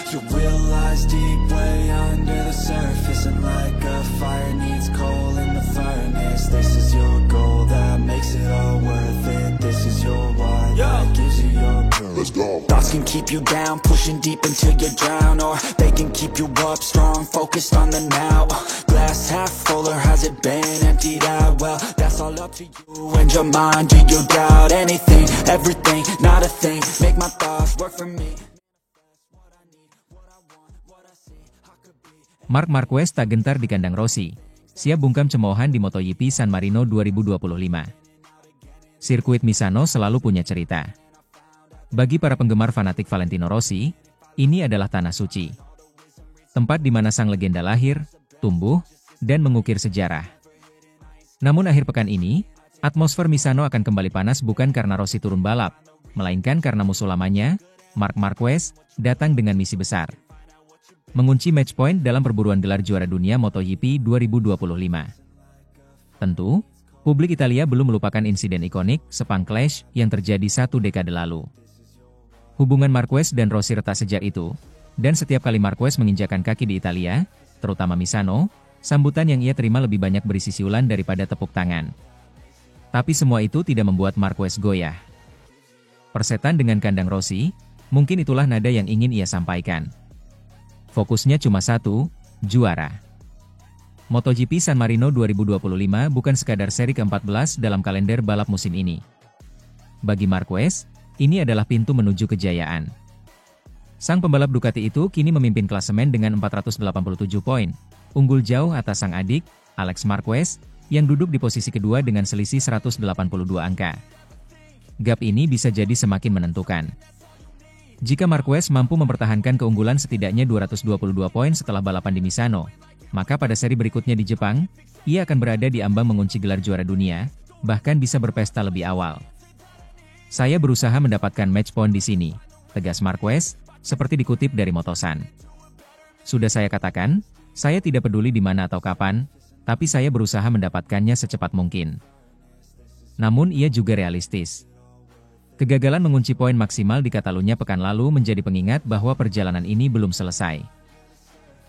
You realize deep way under the surface, and like a fire needs coal in the furnace. This is your goal that makes it all worth it. This is your why that gives you your purpose. Let's go. Thoughts can keep you down, pushing deep until you drown, or they can keep you up strong, focused on the now. Glass half full, or has it been emptied out? Well, that's all up to you and your mind. Do you doubt anything, everything, not a thing? Make my thoughts work for me. Marc Marquez tak gentar di kandang Rossi, siap bungkam cemoohan di MotoGP San Marino 2025. Sirkuit Misano selalu punya cerita. Bagi para penggemar fanatik Valentino Rossi, ini adalah tanah suci. Tempat di mana sang legenda lahir, tumbuh, dan mengukir sejarah. Namun akhir pekan ini, atmosfer Misano akan kembali panas bukan karena Rossi turun balap, melainkan karena musuh lamanya, Marc Marquez, datang dengan misi besar. Mengunci match point dalam perburuan gelar juara dunia MotoGP 2025. Tentu, publik Italia belum melupakan insiden ikonik Sepang Clash yang terjadi 1 dekade lalu. Hubungan Marquez dan Rossi retak sejak itu, dan setiap kali Marquez menginjakan kaki di Italia, terutama Misano, sambutan yang ia terima lebih banyak berisi siulan daripada tepuk tangan. Tapi semua itu tidak membuat Marquez goyah. Persetan dengan kandang Rossi, mungkin itulah nada yang ingin ia sampaikan. Fokusnya cuma satu, juara. MotoGP San Marino 2025 bukan sekadar seri ke-14 dalam kalender balap musim ini. Bagi Marquez, ini adalah pintu menuju kejayaan. Sang pembalap Ducati itu kini memimpin klasemen dengan 487 poin, unggul jauh atas sang adik, Alex Marquez, yang duduk di posisi kedua dengan selisih 182 angka. Gap ini bisa jadi semakin menentukan. Jika Marquez mampu mempertahankan keunggulan setidaknya 222 poin setelah balapan di Misano, maka pada seri berikutnya di Jepang, ia akan berada di ambang mengunci gelar juara dunia, bahkan bisa berpesta lebih awal. Saya berusaha mendapatkan match point di sini, tegas Marquez, seperti dikutip dari Motosan. Sudah saya katakan, saya tidak peduli di mana atau kapan, tapi saya berusaha mendapatkannya secepat mungkin. Namun ia juga realistis. Kegagalan mengunci poin maksimal di Catalunya pekan lalu menjadi pengingat bahwa perjalanan ini belum selesai.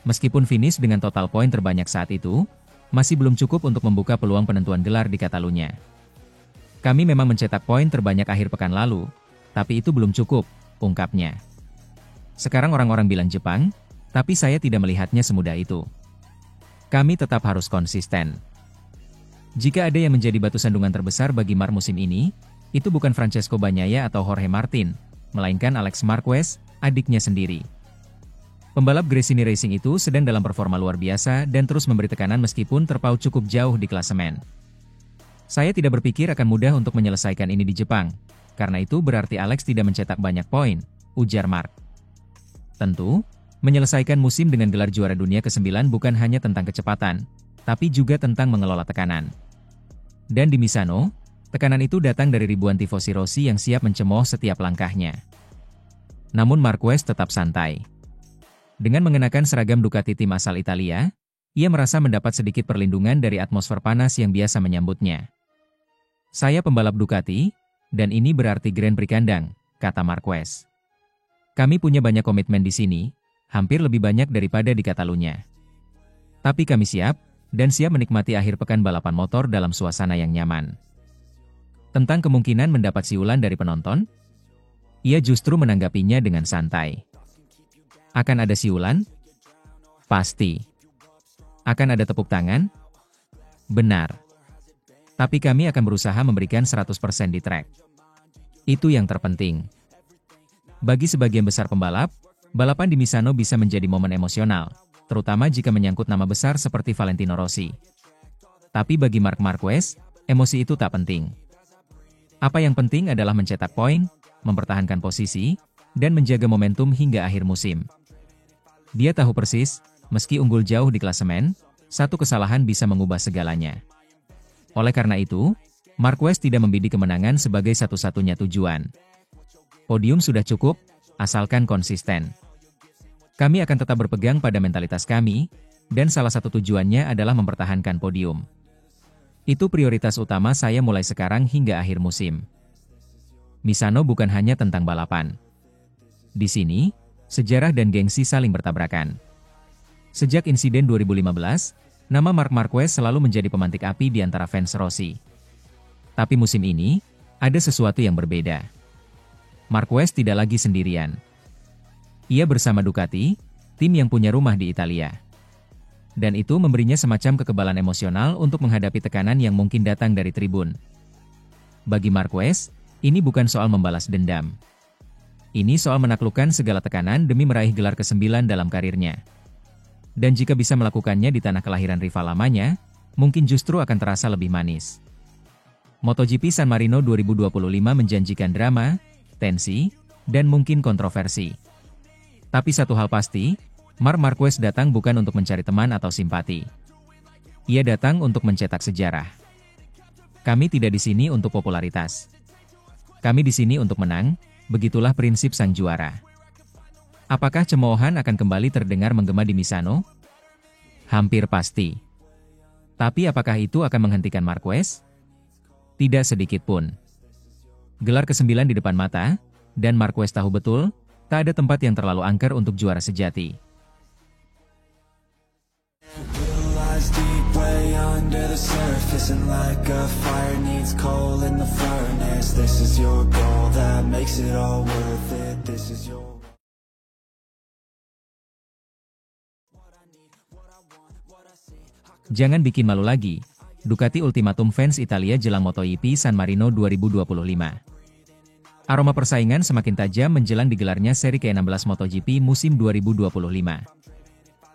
Meskipun finish dengan total poin terbanyak saat itu, masih belum cukup untuk membuka peluang penentuan gelar di Catalunya. Kami memang mencetak poin terbanyak akhir pekan lalu, tapi itu belum cukup, ungkapnya. Sekarang orang-orang bilang Jepang, tapi saya tidak melihatnya semudah itu. Kami tetap harus konsisten. Jika ada yang menjadi batu sandungan terbesar bagi Marc musim ini, itu bukan Francesco Bagnaia atau Jorge Martin, melainkan Alex Marquez, adiknya sendiri. Pembalap Gresini Racing itu sedang dalam performa luar biasa dan terus memberi tekanan meskipun terpaut cukup jauh di klasemen. Saya tidak berpikir akan mudah untuk menyelesaikan ini di Jepang, karena itu berarti Alex tidak mencetak banyak poin, ujar Marc. Tentu, menyelesaikan musim dengan gelar juara dunia ke-9 bukan hanya tentang kecepatan, tapi juga tentang mengelola tekanan. Dan di Misano, tekanan itu datang dari ribuan tifosi Rossi yang siap mencemooh setiap langkahnya. Namun Marquez tetap santai. Dengan mengenakan seragam Ducati tim asal Italia, ia merasa mendapat sedikit perlindungan dari atmosfer panas yang biasa menyambutnya. Saya pembalap Ducati, dan ini berarti Grand Prix kandang, kata Marquez. Kami punya banyak komitmen di sini, hampir lebih banyak daripada di Catalunya. Tapi kami siap, dan siap menikmati akhir pekan balapan motor dalam suasana yang nyaman. Tentang kemungkinan mendapat siulan dari penonton, ia justru menanggapinya dengan santai. Akan ada siulan? Pasti. Akan ada tepuk tangan? Benar. Tapi kami akan berusaha memberikan 100% di track. Itu yang terpenting. Bagi sebagian besar pembalap, balapan di Misano bisa menjadi momen emosional, terutama jika menyangkut nama besar seperti Valentino Rossi. Tapi bagi Marc Marquez, emosi itu tak penting. Apa yang penting adalah mencetak poin, mempertahankan posisi, dan menjaga momentum hingga akhir musim. Dia tahu persis, meski unggul jauh di klasemen, satu kesalahan bisa mengubah segalanya. Oleh karena itu, Marquez tidak membidik kemenangan sebagai satu-satunya tujuan. Podium sudah cukup, asalkan konsisten. Kami akan tetap berpegang pada mentalitas kami, dan salah satu tujuannya adalah mempertahankan podium. Itu prioritas utama saya mulai sekarang hingga akhir musim. Misano bukan hanya tentang balapan. Di sini, sejarah dan gengsi saling bertabrakan. Sejak insiden 2015, nama Marc Marquez selalu menjadi pemantik api di antara fans Rossi. Tapi musim ini, ada sesuatu yang berbeda. Marquez tidak lagi sendirian. Ia bersama Ducati, tim yang punya rumah di Italia. Dan itu memberinya semacam kekebalan emosional untuk menghadapi tekanan yang mungkin datang dari tribun. Bagi Marquez, ini bukan soal membalas dendam. Ini soal menaklukkan segala tekanan demi meraih gelar ke-9 dalam karirnya. Dan jika bisa melakukannya di tanah kelahiran rival lamanya, mungkin justru akan terasa lebih manis. MotoGP San Marino 2025 menjanjikan drama, tensi, dan mungkin kontroversi. Tapi satu hal pasti, Marc Marquez datang bukan untuk mencari teman atau simpati. Ia datang untuk mencetak sejarah. Kami tidak di sini untuk popularitas. Kami di sini untuk menang, begitulah prinsip sang juara. Apakah cemoohan akan kembali terdengar menggema di Misano? Hampir pasti. Tapi apakah itu akan menghentikan Marquez? Tidak sedikit pun. Gelar ke-9 di depan mata, dan Marquez tahu betul, tak ada tempat yang terlalu angker untuk juara sejati. Jangan bikin malu lagi. Ducati ultimatum fans Italia jelang MotoGP San Marino 2025. Aroma persaingan semakin tajam menjelang digelarnya seri ke-16 MotoGP musim 2025.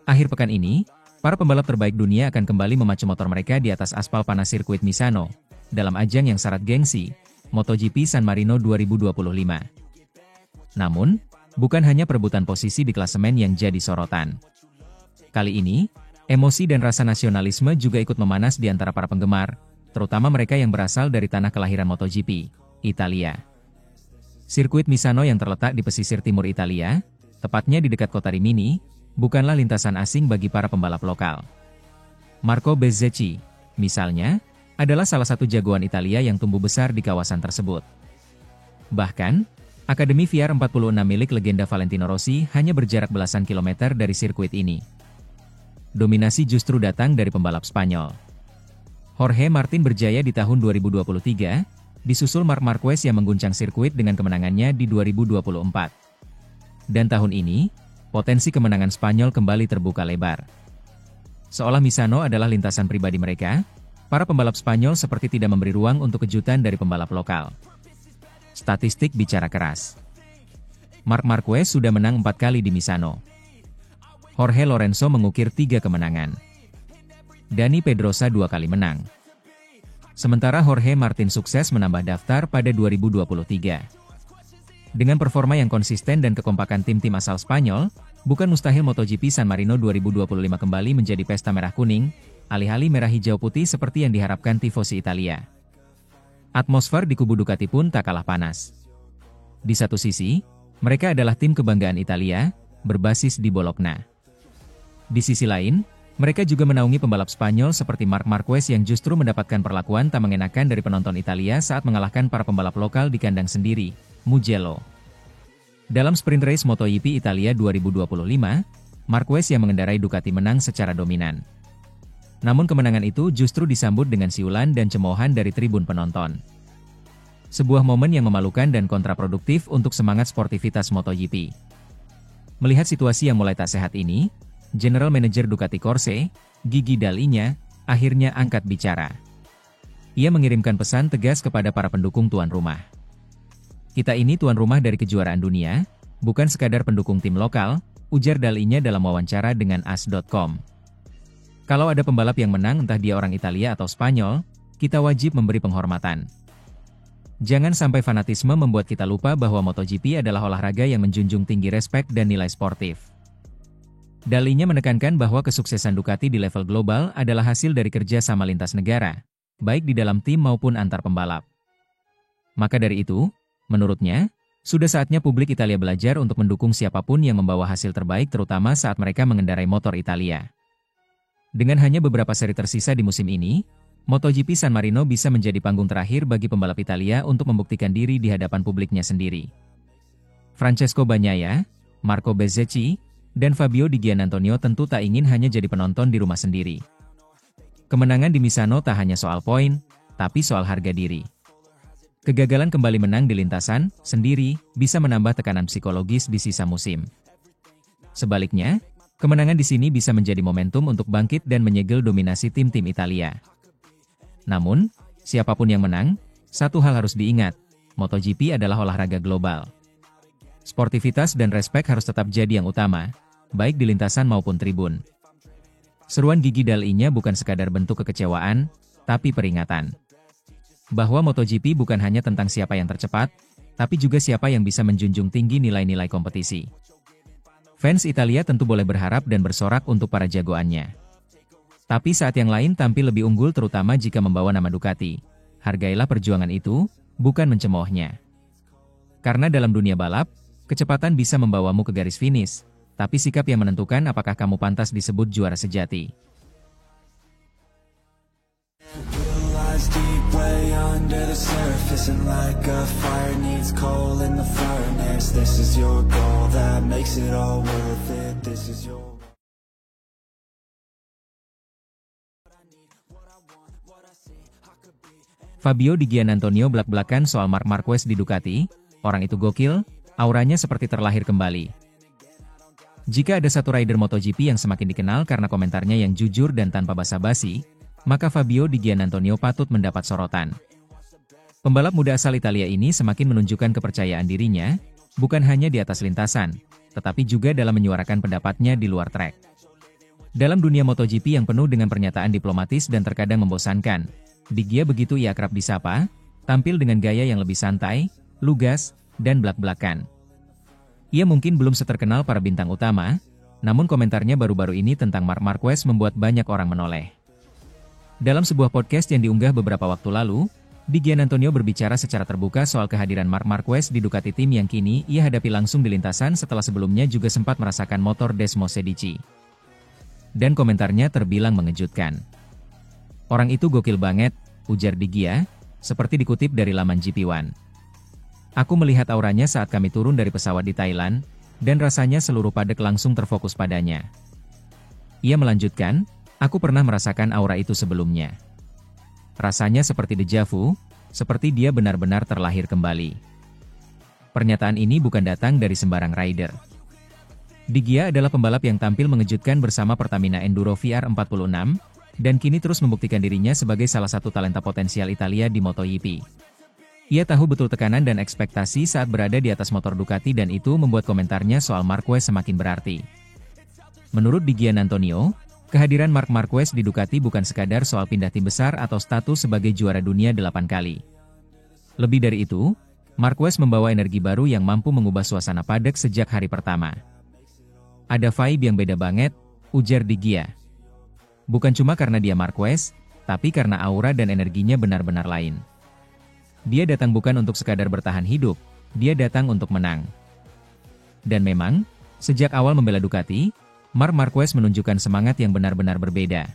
Akhir pekan ini, para pembalap terbaik dunia akan kembali memacu motor mereka di atas aspal panas sirkuit Misano, dalam ajang yang syarat gengsi, MotoGP San Marino 2025. Namun, bukan hanya perebutan posisi di klasemen yang jadi sorotan. Kali ini, emosi dan rasa nasionalisme juga ikut memanas di antara para penggemar, terutama mereka yang berasal dari tanah kelahiran MotoGP, Italia. Sirkuit Misano yang terletak di pesisir timur Italia, tepatnya di dekat kota Rimini, bukanlah lintasan asing bagi para pembalap lokal. Marco Bezzecchi, misalnya, adalah salah satu jagoan Italia yang tumbuh besar di kawasan tersebut. Bahkan, Akademi VR46 milik legenda Valentino Rossi hanya berjarak belasan kilometer dari sirkuit ini. Dominasi justru datang dari pembalap Spanyol. Jorge Martin berjaya di tahun 2023, disusul Marc Marquez yang mengguncang sirkuit dengan kemenangannya di 2024. Dan tahun ini, potensi kemenangan Spanyol kembali terbuka lebar. Seolah Misano adalah lintasan pribadi mereka, para pembalap Spanyol seperti tidak memberi ruang untuk kejutan dari pembalap lokal. Statistik bicara keras. Marc Marquez sudah menang 4 kali di Misano. Jorge Lorenzo mengukir 3 kemenangan. Dani Pedrosa 2 kali menang. Sementara Jorge Martin sukses menambah daftar pada 2023. Dengan performa yang konsisten dan kekompakan tim-tim asal Spanyol, bukan mustahil MotoGP San Marino 2025 kembali menjadi pesta merah kuning, alih-alih merah hijau putih seperti yang diharapkan tifosi Italia. Atmosfer di kubu Ducati pun tak kalah panas. Di satu sisi, mereka adalah tim kebanggaan Italia, berbasis di Bologna. Di sisi lain, mereka juga menaungi pembalap Spanyol seperti Marc Marquez yang justru mendapatkan perlakuan tak mengenakan dari penonton Italia saat mengalahkan para pembalap lokal di kandang sendiri, Mugello. Dalam sprint race MotoGP Italia 2025, Marquez yang mengendarai Ducati menang secara dominan. Namun kemenangan itu justru disambut dengan siulan dan cemoohan dari tribun penonton. Sebuah momen yang memalukan dan kontraproduktif untuk semangat sportivitas MotoGP. Melihat situasi yang mulai tak sehat ini, General Manager Ducati Corse, Gigi Dall'Igna, akhirnya angkat bicara. Ia mengirimkan pesan tegas kepada para pendukung tuan rumah. Kita ini tuan rumah dari kejuaraan dunia, bukan sekadar pendukung tim lokal, ujar Dall'Igna dalam wawancara dengan AS.com. Kalau ada pembalap yang menang entah dia orang Italia atau Spanyol, kita wajib memberi penghormatan. Jangan sampai fanatisme membuat kita lupa bahwa MotoGP adalah olahraga yang menjunjung tinggi respek dan nilai sportif. Dall'Igna menekankan bahwa kesuksesan Ducati di level global adalah hasil dari kerja sama lintas negara, baik di dalam tim maupun antar pembalap. Maka dari itu, menurutnya, sudah saatnya publik Italia belajar untuk mendukung siapapun yang membawa hasil terbaik terutama saat mereka mengendarai motor Italia. Dengan hanya beberapa seri tersisa di musim ini, MotoGP San Marino bisa menjadi panggung terakhir bagi pembalap Italia untuk membuktikan diri di hadapan publiknya sendiri. Francesco Bagnaia, Marco Bezzecchi, dan Fabio Di Giannantonio tentu tak ingin hanya jadi penonton di rumah sendiri. Kemenangan di Misano tak hanya soal poin, tapi soal harga diri. Kegagalan kembali menang di lintasan, sendiri, bisa menambah tekanan psikologis di sisa musim. Sebaliknya, kemenangan di sini bisa menjadi momentum untuk bangkit dan menyegel dominasi tim-tim Italia. Namun, siapapun yang menang, satu hal harus diingat, MotoGP adalah olahraga global. Sportivitas dan respek harus tetap jadi yang utama, baik di lintasan maupun tribun. Seruan gigi dal-I-nya bukan sekadar bentuk kekecewaan, tapi peringatan. Bahwa MotoGP bukan hanya tentang siapa yang tercepat, tapi juga siapa yang bisa menjunjung tinggi nilai-nilai kompetisi. Fans Italia tentu boleh berharap dan bersorak untuk para jagoannya. Tapi saat yang lain tampil lebih unggul terutama jika membawa nama Ducati. Hargailah perjuangan itu, bukan mencemoohnya. Karena dalam dunia balap, kecepatan bisa membawamu ke garis finish, tapi sikap yang menentukan apakah kamu pantas disebut juara sejati. Deep way under the surface, and like a fire needs coal in the furnace. This is your goal that makes it all worth it. This is your Fabio Di Giannantonio belak-belakan soal Marc Marquez di Ducati. Orang itu gokil, auranya seperti terlahir kembali. Jika ada satu rider MotoGP yang semakin dikenal karena komentarnya yang jujur dan tanpa basa-basi, maka Fabio Di Giannantonio patut mendapat sorotan. Pembalap muda asal Italia ini semakin menunjukkan kepercayaan dirinya, bukan hanya di atas lintasan, tetapi juga dalam menyuarakan pendapatnya di luar trek. Dalam dunia MotoGP yang penuh dengan pernyataan diplomatis dan terkadang membosankan, Di Gia begitu ia akrab disapa, tampil dengan gaya yang lebih santai, lugas, dan belak-belakan. Ia mungkin belum seterkenal para bintang utama, namun komentarnya baru-baru ini tentang Marc Marquez membuat banyak orang menoleh. Dalam sebuah podcast yang diunggah beberapa waktu lalu, Di Giannantonio berbicara secara terbuka soal kehadiran Marc Marquez di Ducati, tim yang kini ia hadapi langsung di lintasan setelah sebelumnya juga sempat merasakan motor Desmosedici. Dan komentarnya terbilang mengejutkan. Orang itu gokil banget, ujar Di Gia, seperti dikutip dari laman GP1. Aku melihat auranya saat kami turun dari pesawat di Thailand, dan rasanya seluruh padek langsung terfokus padanya. Ia melanjutkan, aku pernah merasakan aura itu sebelumnya. Rasanya seperti deja vu, seperti dia benar-benar terlahir kembali. Pernyataan ini bukan datang dari sembarang rider. Di Gia adalah pembalap yang tampil mengejutkan bersama Pertamina Enduro VR46, dan kini terus membuktikan dirinya sebagai salah satu talenta potensial Italia di MotoGP. Ia tahu betul tekanan dan ekspektasi saat berada di atas motor Ducati dan itu membuat komentarnya soal Marquez semakin berarti. Menurut Di Giannantonio, kehadiran Marc Marquez di Ducati bukan sekadar soal pindah tim besar atau status sebagai juara dunia 8 kali. Lebih dari itu, Marquez membawa energi baru yang mampu mengubah suasana padek sejak hari pertama. Ada vibe yang beda banget, ujar Di Gia. Bukan cuma karena dia Marquez, tapi karena aura dan energinya benar-benar lain. Dia datang bukan untuk sekadar bertahan hidup, dia datang untuk menang. Dan memang, sejak awal membela Ducati, Marc Marquez menunjukkan semangat yang benar-benar berbeda.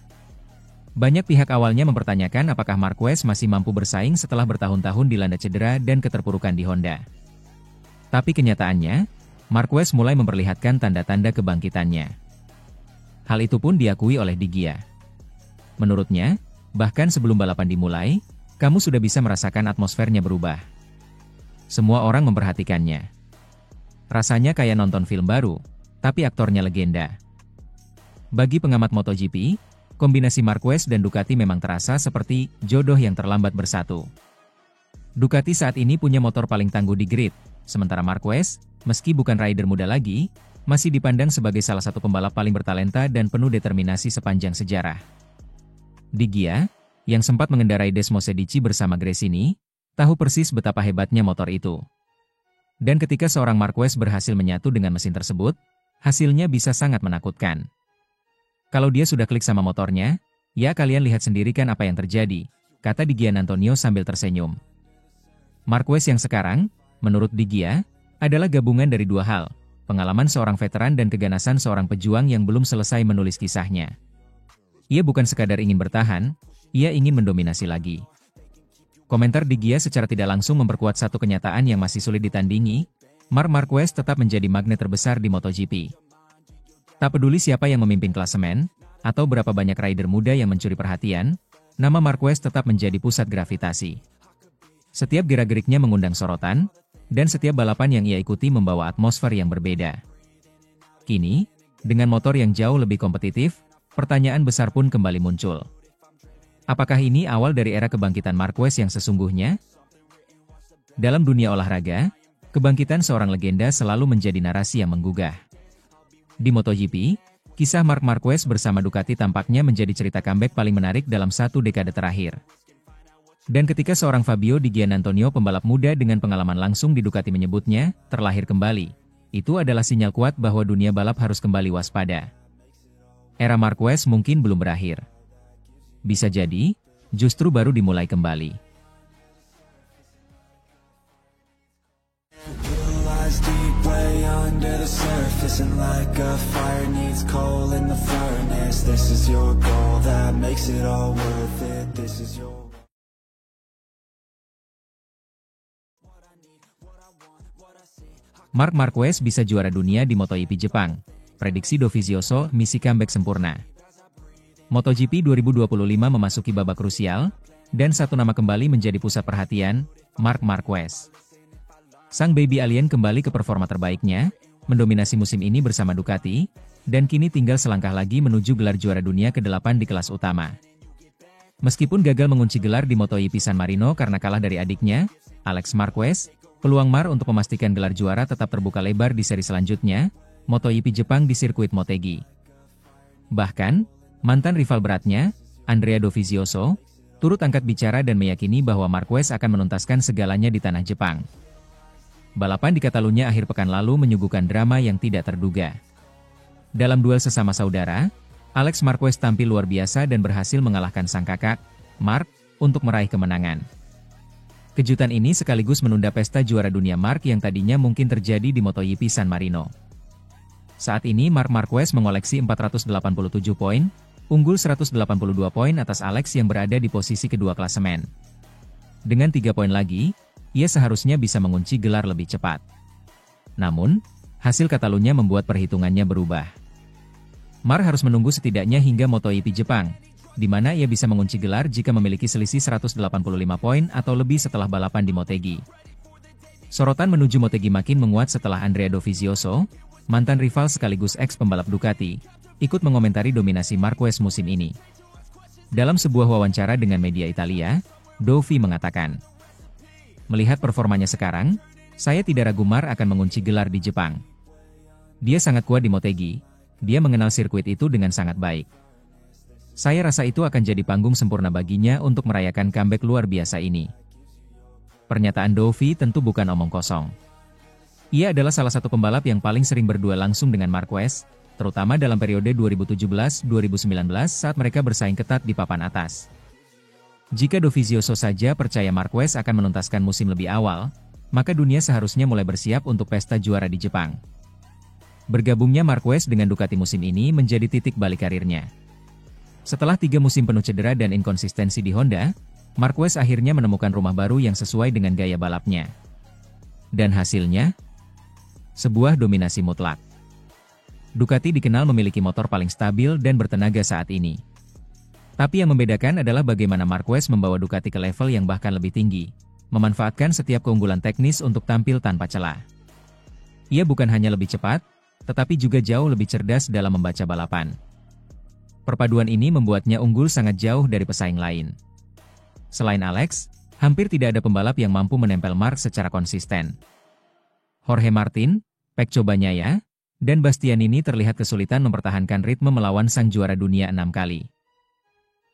Banyak pihak awalnya mempertanyakan apakah Marquez masih mampu bersaing setelah bertahun-tahun dilanda cedera dan keterpurukan di Honda. Tapi kenyataannya, Marquez mulai memperlihatkan tanda-tanda kebangkitannya. Hal itu pun diakui oleh Di Gia. Menurutnya, bahkan sebelum balapan dimulai, kamu sudah bisa merasakan atmosfernya berubah. Semua orang memperhatikannya. Rasanya kayak nonton film baru, tapi aktornya legenda. Bagi pengamat MotoGP, kombinasi Marquez dan Ducati memang terasa seperti jodoh yang terlambat bersatu. Ducati saat ini punya motor paling tangguh di grid, sementara Marquez, meski bukan rider muda lagi, masih dipandang sebagai salah satu pembalap paling bertalenta dan penuh determinasi sepanjang sejarah. Di Gia, yang sempat mengendarai Desmosedici bersama Gresini, tahu persis betapa hebatnya motor itu. Dan ketika seorang Marquez berhasil menyatu dengan mesin tersebut, hasilnya bisa sangat menakutkan. Kalau dia sudah klik sama motornya, ya kalian lihat sendiri kan apa yang terjadi, kata Di Giannantonio sambil tersenyum. Marquez yang sekarang, menurut Di Gia, adalah gabungan dari dua hal, pengalaman seorang veteran dan keganasan seorang pejuang yang belum selesai menulis kisahnya. Ia bukan sekadar ingin bertahan, ia ingin mendominasi lagi. Komentar Di Gia secara tidak langsung memperkuat satu kenyataan yang masih sulit ditandingi, Marc Marquez tetap menjadi magnet terbesar di MotoGP. Tak peduli siapa yang memimpin klasemen, atau berapa banyak rider muda yang mencuri perhatian, nama Marquez tetap menjadi pusat gravitasi. Setiap gerak-geriknya mengundang sorotan, dan setiap balapan yang ia ikuti membawa atmosfer yang berbeda. Kini, dengan motor yang jauh lebih kompetitif, pertanyaan besar pun kembali muncul. Apakah ini awal dari era kebangkitan Marquez yang sesungguhnya? Dalam dunia olahraga, kebangkitan seorang legenda selalu menjadi narasi yang menggugah. Di MotoGP, kisah Marc Marquez bersama Ducati tampaknya menjadi cerita comeback paling menarik dalam satu dekade terakhir. Dan ketika seorang Fabio Di Giannantonio, pembalap muda dengan pengalaman langsung di Ducati, menyebutnya terlahir kembali, itu adalah sinyal kuat bahwa dunia balap harus kembali waspada. Era Marquez mungkin belum berakhir. Bisa jadi, justru baru dimulai kembali. Deep way under the surface, and like a fire needs coal in the furnace. This is your goal that makes it all worth it. This is your Marc Marquez bisa juara dunia di MotoGP Jepang. Prediksi Dovizioso, misi comeback sempurna. MotoGP 2025 memasuki babak krusial, dan satu nama kembali menjadi pusat perhatian, Marc Marquez. Sang baby alien kembali ke performa terbaiknya, mendominasi musim ini bersama Ducati, dan kini tinggal selangkah lagi menuju gelar juara dunia ke-8 di kelas utama. Meskipun gagal mengunci gelar di MotoGP San Marino karena kalah dari adiknya, Alex Marquez, peluang Mar untuk memastikan gelar juara tetap terbuka lebar di seri selanjutnya, MotoGP Jepang di sirkuit Motegi. Bahkan, mantan rival beratnya, Andrea Dovizioso, turut angkat bicara dan meyakini bahwa Marquez akan menuntaskan segalanya di tanah Jepang. Balapan di Catalunya akhir pekan lalu menyuguhkan drama yang tidak terduga. Dalam duel sesama saudara, Alex Marquez tampil luar biasa dan berhasil mengalahkan sang kakak, Marc, untuk meraih kemenangan. Kejutan ini sekaligus menunda pesta juara dunia Marc yang tadinya mungkin terjadi di MotoGP San Marino. Saat ini Marc Marquez mengoleksi 487 poin, unggul 182 poin atas Alex yang berada di posisi kedua klasemen. Dengan 3 poin lagi, ia seharusnya bisa mengunci gelar lebih cepat. Namun, hasil Catalunya membuat perhitungannya berubah. Marc harus menunggu setidaknya hingga MotoGP Jepang, di mana ia bisa mengunci gelar jika memiliki selisih 185 poin atau lebih setelah balapan di Motegi. Sorotan menuju Motegi makin menguat setelah Andrea Dovizioso, mantan rival sekaligus ex-pembalap Ducati, ikut mengomentari dominasi Marquez musim ini. Dalam sebuah wawancara dengan media Italia, Dovi mengatakan, "Melihat performanya sekarang, saya tidak ragu Marc akan mengunci gelar di Jepang. Dia sangat kuat di Motegi, dia mengenal sirkuit itu dengan sangat baik. Saya rasa itu akan jadi panggung sempurna baginya untuk merayakan comeback luar biasa ini." Pernyataan Dovi tentu bukan omong kosong. Ia adalah salah satu pembalap yang paling sering berduel langsung dengan Marquez, terutama dalam periode 2017-2019 saat mereka bersaing ketat di papan atas. Jika Dovizioso saja percaya Marquez akan menuntaskan musim lebih awal, maka dunia seharusnya mulai bersiap untuk pesta juara di Jepang. Bergabungnya Marquez dengan Ducati musim ini menjadi titik balik karirnya. Setelah 3 musim penuh cedera dan inkonsistensi di Honda, Marquez akhirnya menemukan rumah baru yang sesuai dengan gaya balapnya. Dan hasilnya? Sebuah dominasi mutlak. Ducati dikenal memiliki motor paling stabil dan bertenaga saat ini. Tapi yang membedakan adalah bagaimana Marquez membawa Ducati ke level yang bahkan lebih tinggi, memanfaatkan setiap keunggulan teknis untuk tampil tanpa celah. Ia bukan hanya lebih cepat, tetapi juga jauh lebih cerdas dalam membaca balapan. Perpaduan ini membuatnya unggul sangat jauh dari pesaing lain. Selain Alex, hampir tidak ada pembalap yang mampu menempel Marc secara konsisten. Jorge Martin, Pecco Bagnaia, dan Bastianini terlihat kesulitan mempertahankan ritme melawan sang juara dunia 6 kali.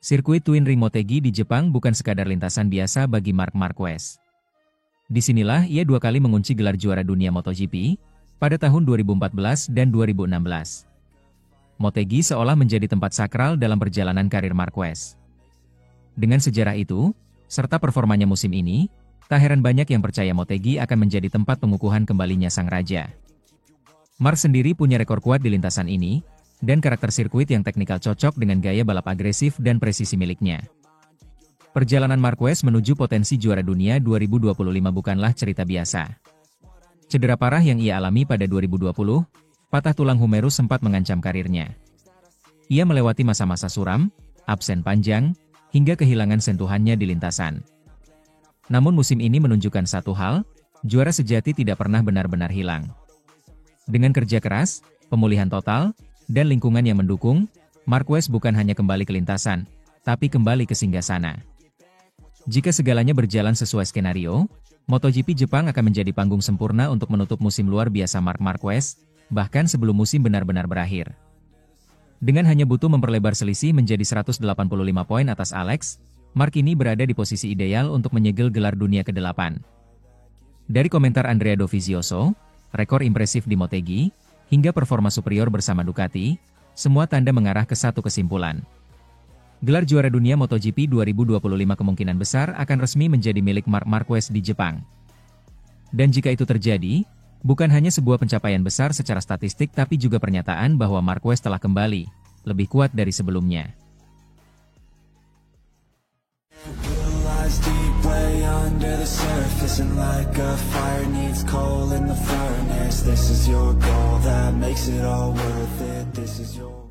Sirkuit Twin Ring Motegi di Jepang bukan sekadar lintasan biasa bagi Marc Marquez. Disinilah ia 2 kali mengunci gelar juara dunia MotoGP, pada tahun 2014 dan 2016. Motegi seolah menjadi tempat sakral dalam perjalanan karir Marquez. Dengan sejarah itu, serta performanya musim ini, tak heran banyak yang percaya Motegi akan menjadi tempat pengukuhan kembalinya sang raja. Marc sendiri punya rekor kuat di lintasan ini, dan karakter sirkuit yang teknikal cocok dengan gaya balap agresif dan presisi miliknya. Perjalanan Marquez menuju potensi juara dunia 2025 bukanlah cerita biasa. Cedera parah yang ia alami pada 2020, patah tulang humerus sempat mengancam karirnya. Ia melewati masa-masa suram, absen panjang, hingga kehilangan sentuhannya di lintasan. Namun musim ini menunjukkan satu hal, juara sejati tidak pernah benar-benar hilang. Dengan kerja keras, pemulihan total, dan lingkungan yang mendukung, Marquez bukan hanya kembali ke lintasan, tapi kembali ke singgasana. Jika segalanya berjalan sesuai skenario, MotoGP Jepang akan menjadi panggung sempurna untuk menutup musim luar biasa Marc Marquez, bahkan sebelum musim benar-benar berakhir. Dengan hanya butuh memperlebar selisih menjadi 185 poin atas Alex, Marc ini berada di posisi ideal untuk menyegel gelar dunia ke-8. Dari komentar Andrea Dovizioso, rekor impresif di Motegi, hingga performa superior bersama Ducati, semua tanda mengarah ke satu kesimpulan. Gelar juara dunia MotoGP 2025 kemungkinan besar akan resmi menjadi milik Marc Marquez di Jepang. Dan jika itu terjadi, bukan hanya sebuah pencapaian besar secara statistik tapi juga pernyataan bahwa Marquez telah kembali, lebih kuat dari sebelumnya. This is your goal that makes it all worth it. This is your